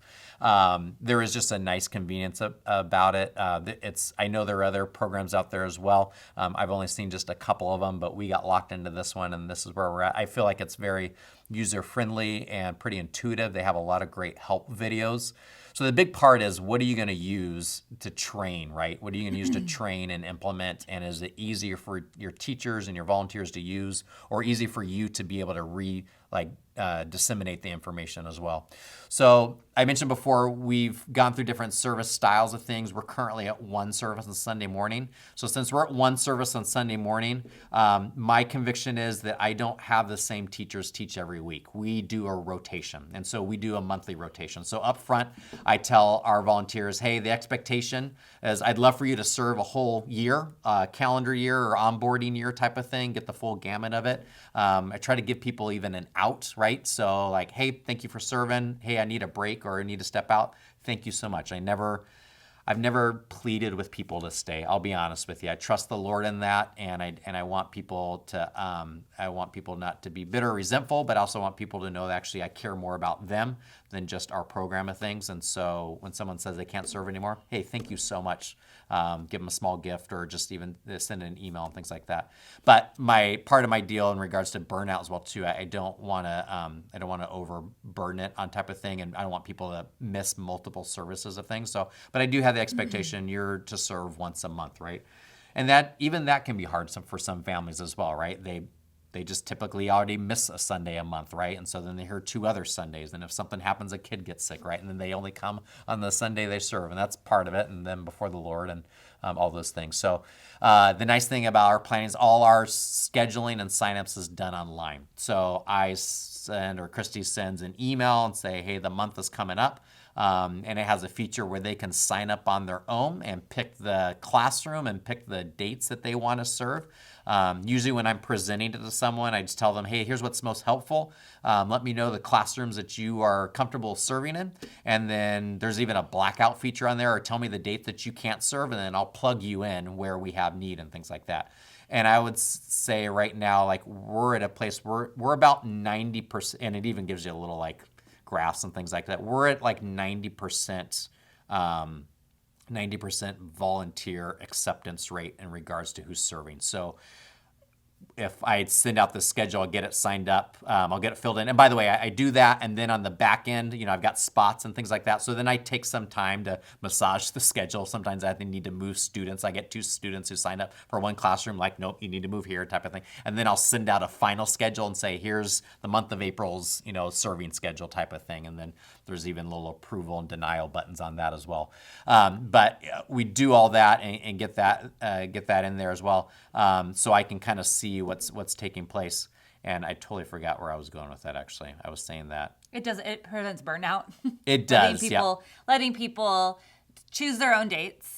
There is just a nice convenience about it. I know there are other programs out there as well. I've only seen just a couple of them, but we got locked into this one, and this is where we're at. I feel like it's very user-friendly and pretty intuitive. They have a lot of great help videos. So the big part is, what are you going to use to train, right? What are you going to use to train and implement? And is it easier for your teachers and your volunteers to use, or easy for you to be able to disseminate the information as well? So I mentioned before, we've gone through different service styles of things. We're currently at 1 service on Sunday morning. So since we're at 1 service on Sunday morning, my conviction is that I don't have the same teachers teach every week. We do a rotation. And so we do a monthly rotation. So up front, I tell our volunteers, hey, the expectation is I'd love for you to serve a whole year, calendar year or onboarding year type of thing, get the full gamut of it. I try to give people even an out, right? So like, hey, thank you for serving. Hey, I need a break or I need to step out. Thank you so much. I've never pleaded with people to stay. I'll be honest with you. I trust the Lord in that, and I want people not to be bitter or resentful, but I also want people to know that actually I care more about them than just our program of things. And so when someone says they can't serve anymore, hey, thank you so much. Give them a small gift, or just even send an email and things like that. But part of my deal in regards to burnout as well too, I don't want to overburden it on type of thing, and I don't want people to miss multiple services of things. So, but I do have the expectation you're to serve once a month, right? And that can be hard for some families as well, right? They just typically already miss a Sunday a month, right? And so then they hear 2 other Sundays. And if something happens, a kid gets sick, right? And then they only come on the Sunday they serve. And that's part of it. And then before the Lord and all those things. So the nice thing about our planning is all our scheduling and signups is done online. So I send, or Christy sends an email and say, hey, the month is coming up. And it has a feature where they can sign up on their own and pick the classroom and pick the dates that they want to serve. Usually when I'm presenting it to someone, I just tell them, hey, here's what's most helpful. Let me know the classrooms that you are comfortable serving in. And then there's even a blackout feature on there, or tell me the date that you can't serve, and then I'll plug you in where we have need and things like that. And I would say right now, like, we're at a place where we're about 90%, and it even gives you a little like graphs and things like that. We're at like 90% volunteer acceptance rate in regards to who's serving. So if I send out the schedule, I'll get it signed up, I'll get it filled in. And by the way, I do that, and then on the back end, I've got spots and things like that. So then I take some time to massage the schedule. Sometimes I need to move students. I get 2 students who signed up for one classroom, like, nope, you need to move here, type of thing. And then I'll send out a final schedule and say, here's the month of April's, serving schedule, type of thing. And then there's even little approval and denial buttons on that as well. But we do all that and get that in there as well, so I can kind of see what's taking place. And I totally forgot where I was going with that, actually. I was saying that It prevents burnout. It does. Letting people choose their own dates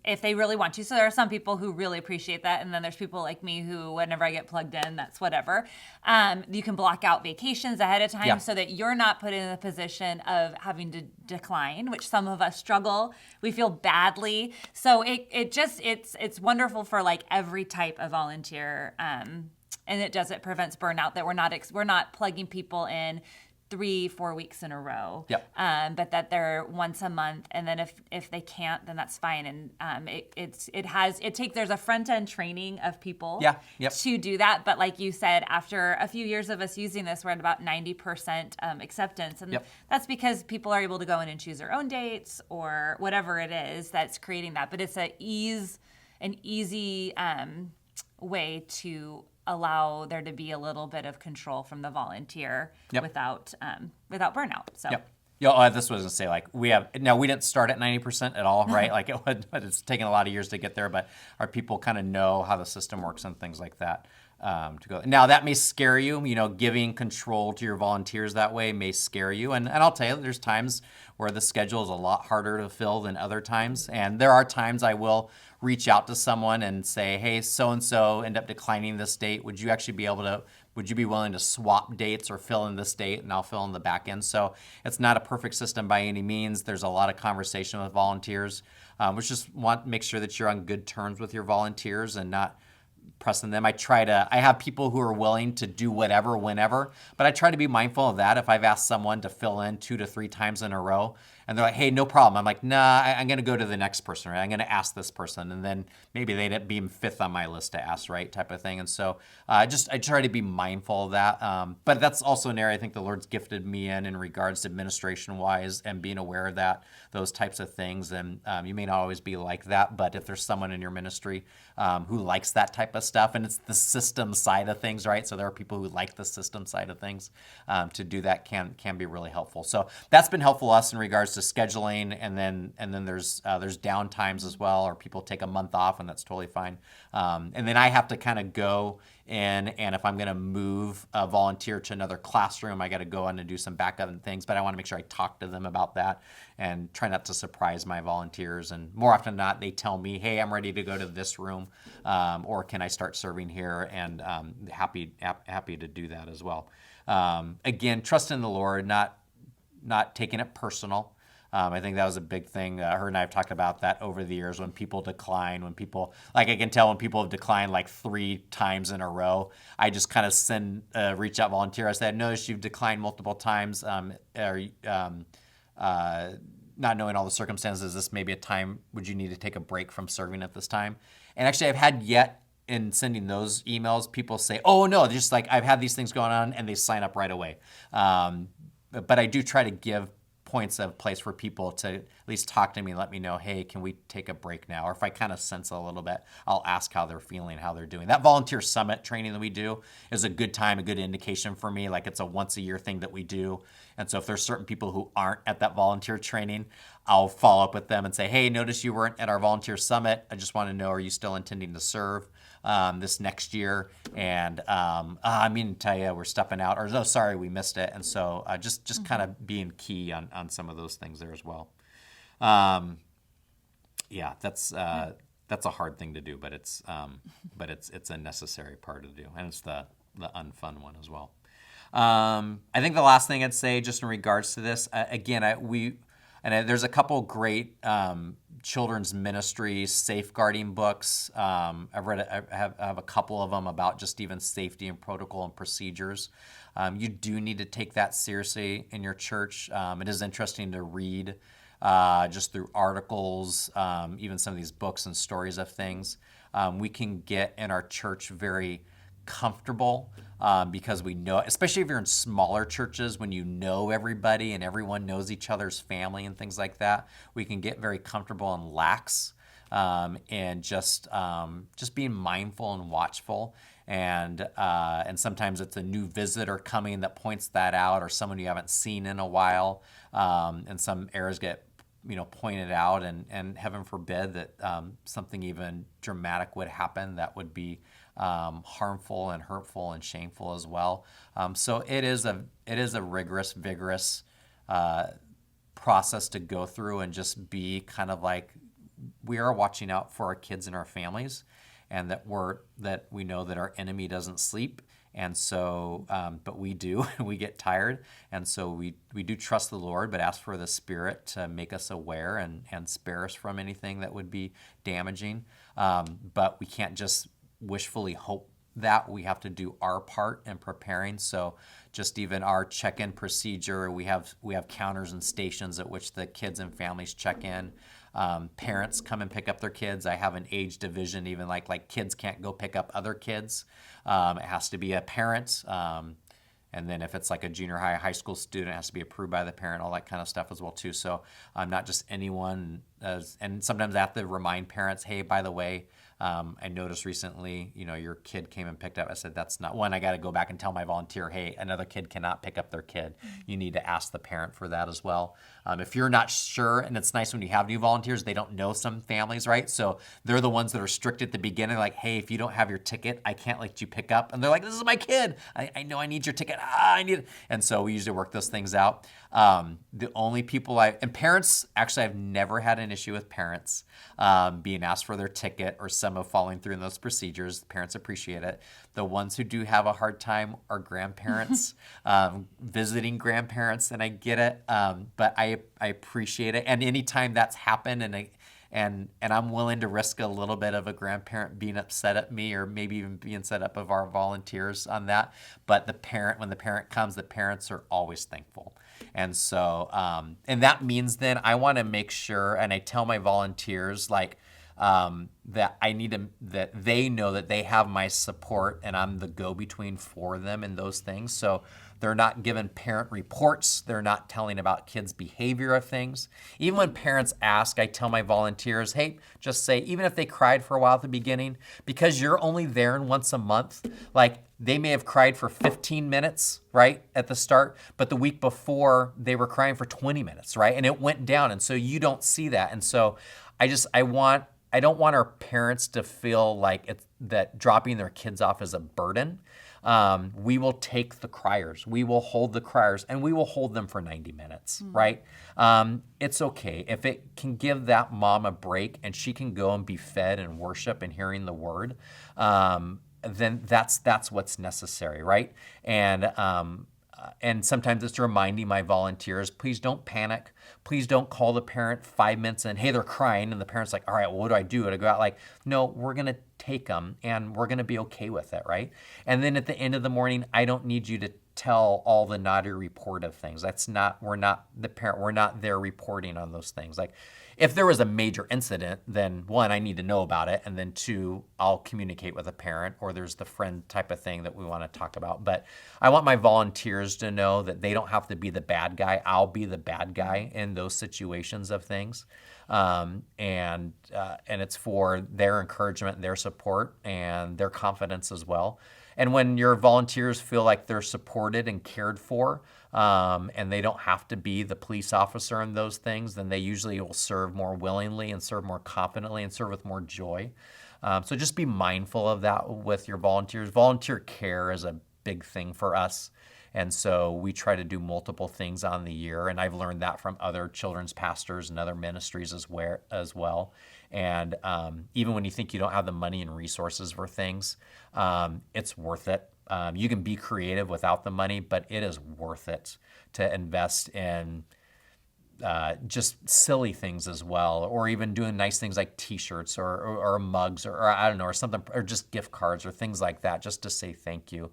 if they really want to. So there are some people who really appreciate that, and then there's people like me who, whenever I get plugged in, that's whatever. You can block out vacations ahead of time so that you're not put in a position of having to decline, which some of us struggle. We feel badly. So it's wonderful for like every type of volunteer. And it prevents burnout, that we're not plugging people in 3-4 weeks in a row. Yep. But that they're once a month, and then if they can't, then that's fine. And there's a front end training of people to do that. But like you said, after a few years of us using this, we're at about 90% acceptance, and that's because people are able to go in and choose their own dates or whatever it is that's creating that. But it's an easy way to allow there to be a little bit of control from the volunteer without burnout. So. Yep. This was to say, like, we didn't start at 90% at all, right? Like, it's taken a lot of years to get there, but our people kind of know how the system works and things like that to go. Now, that may scare you, giving control to your volunteers that way may scare you. And I'll tell you, there's times where the schedule is a lot harder to fill than other times. And there are times I will reach out to someone and say, hey, so-and-so end up declining this date. Would you be willing to swap dates or fill in this date, and I'll fill in the back end? So it's not a perfect system by any means. There's a lot of conversation with volunteers. We just want to make sure that you're on good terms with your volunteers and not pressing them. I have people who are willing to do whatever, whenever, but I try to be mindful of that. If I've asked someone to fill in 2 to 3 times in a row, and they're like, hey, no problem, I'm like, nah, I'm going to go to the next person, right? I'm going to ask this person, and then maybe they'd be 5th on my list to ask, right, type of thing. And so I try to be mindful of that. But that's also an area I think the Lord's gifted me in regards to administration-wise and being aware of those types of things. And you may not always be like that, but if there's someone in your ministry who likes that type of stuff, and it's the system side of things, right? So there are people who like the system side of things. To do that can be really helpful. So that's been helpful to us in regards to scheduling, and then there's down times as well, or people take a month off, and that's totally fine. And then I have to kind of go in, and if I'm going to move a volunteer to another classroom, I got to go in and do some backup and things. But I want to make sure I talk to them about that and try not to surprise my volunteers. And more often than not, they tell me, hey, I'm ready to go to this room, or can I start serving here? And happy to do that as well. Again, trust in the Lord, not taking it personal. I think that was a big thing. Her and I have talked about that over the years. When people decline, I can tell when people have declined like 3 times in a row, I just kind of reach out volunteer. I said, I noticed you've declined multiple times. Not knowing all the circumstances, this may be a time, would you need to take a break from serving at this time? And actually, I've had yet in sending those emails, people say, oh, no, just like I've had these things going on, and they sign up right away. But I do try to give points of place for people to at least talk to me and let me know, hey, can we take a break now? Or if I kind of sense a little bit, I'll ask how they're feeling, how they're doing. That volunteer summit training that we do is a good time, a good indication for me. Like, it's a once a year thing that we do. And so if there's certain people who aren't at that volunteer training, I'll follow up with them and say, hey, notice you weren't at our volunteer summit. I just want to know, are you still intending to serve this next year? And I mean to tell you, we're stepping out, or no, sorry, we missed it. And so just kind of being key on some of those things there as well. That's a hard thing to do, but it's a necessary part to do, and it's the unfun one as well. I think the last thing I'd say, just in regards to this, there's a couple great children's ministry safeguarding books. I have a couple of them about just even safety and protocol and procedures. You do need to take that seriously in your church. It is interesting to read just through articles, even some of these books and stories of things. We can get in our church very comfortable because we know, especially if you're in smaller churches, when you know everybody and everyone knows each other's family and things like that, we can get very comfortable and lax and just being mindful and watchful. And sometimes it's a new visitor coming that points that out, or someone you haven't seen in a while, and some errors get pointed out, and heaven forbid that something even dramatic would happen that would be harmful and hurtful and shameful as well. So it is a rigorous, vigorous process to go through, and just be kind of like, we are watching out for our kids and our families, and that we know that our enemy doesn't sleep. And so, but we do, we get tired. And so we do trust the Lord, but ask for the Spirit to make us aware and spare us from anything that would be damaging. But we can't just wishfully hope that. We have to do our part in preparing. So just even our check-in procedure, we have counters and stations at which the kids and families check in. Parents come and pick up their kids. I have an age division, even like kids can't go pick up other kids. It has to be a parent. And then if it's like a junior high school student, it has to be approved by the parent, all that kind of stuff as well too. So not just anyone. And sometimes I have to remind parents, hey, by the way, I noticed recently, your kid came and picked up. I said, that's not one. I got to go back and tell my volunteer, hey, another kid cannot pick up their kid. You need to ask the parent for that as well. If you're not sure, and it's nice when you have new volunteers, they don't know some families, right? So they're the ones that are strict at the beginning, like, hey, if you don't have your ticket, I can't let you pick up. And they're like, this is my kid. I know I need your ticket. I need it. And so we usually work those things out. The only people and parents, actually, I've never had an issue with parents being asked for their ticket or some of following through in those procedures. Parents appreciate it. The ones who do have a hard time are grandparents, visiting grandparents, and I get it, but I appreciate it. And anytime that's happened, and I'm willing to risk a little bit of a grandparent being upset at me, or maybe even being set up of our volunteers on that. But when the parent comes, the parents are always thankful. And so, and that means then I want to make sure, and I tell my volunteers that that they know that they have my support, and I'm the go-between for them in those things. So they're not given parent reports. They're not telling about kids' behavior of things. Even when parents ask, I tell my volunteers, hey, just say, even if they cried for a while at the beginning, because you're only there once a month, like they may have cried for 15 minutes, right, at the start, but the week before they were crying for 20 minutes, right? And it went down, and so you don't see that. And so I don't want our parents to feel like that dropping their kids off is a burden. We will take the criers. We will hold the criers, and we will hold them for 90 minutes, right? It's okay. If it can give that mom a break and she can go and be fed and worship and hearing the word, then that's what's necessary, right? And sometimes it's reminding my volunteers, please don't panic. Please don't call the parent 5 minutes and, hey, they're crying. And the parent's like, all right, well, what do I do? Do I go out? Like, no, we're going to take them and we're going to be okay with it, right? And then at the end of the morning, I don't need you to tell all the naughty report of things. We're not the parent. We're not there reporting on those things. Like, if there was a major incident, then one, I need to know about it. And then two, I'll communicate with a parent, or there's the friend type of thing that we want to talk about. But I want my volunteers to know that they don't have to be the bad guy. I'll be the bad guy in those situations of things. And it's for their encouragement, their support, and their confidence as well. And when your volunteers feel like they're supported and cared for, and they don't have to be the police officer in those things, then they usually will serve more willingly and serve more confidently and serve with more joy. So just be mindful of that with your volunteers. Volunteer care is a big thing for us. And so we try to do multiple things on the year. And I've learned that from other children's pastors and other ministries as well. And even when you think you don't have the money and resources for things, it's worth it. You can be creative without the money, but it is worth it to invest in just silly things as well, or even doing nice things like T-shirts or mugs or I don't know, or something, or just gift cards or things like that, just to say thank you.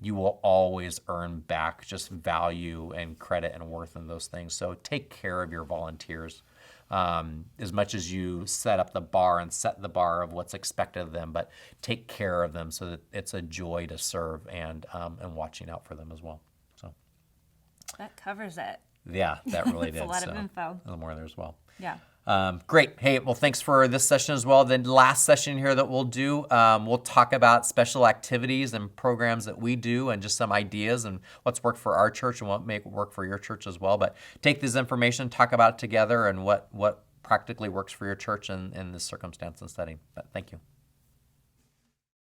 You will always earn back just value and credit and worth in those things. So take care of your volunteers. As much as you set up the bar and set the bar of what's expected of them, but take care of them so that it's a joy to serve and watching out for them as well. So that covers it. Yeah, that really did. It's a lot of info. A little more there as well. Yeah. Great. Hey, well, thanks for this session as well. The last session here that we'll do, we'll talk about special activities and programs that we do and just some ideas and what's worked for our church and what may work for your church as well. But take this information, talk about it together and what practically works for your church in this circumstance and setting. But thank you.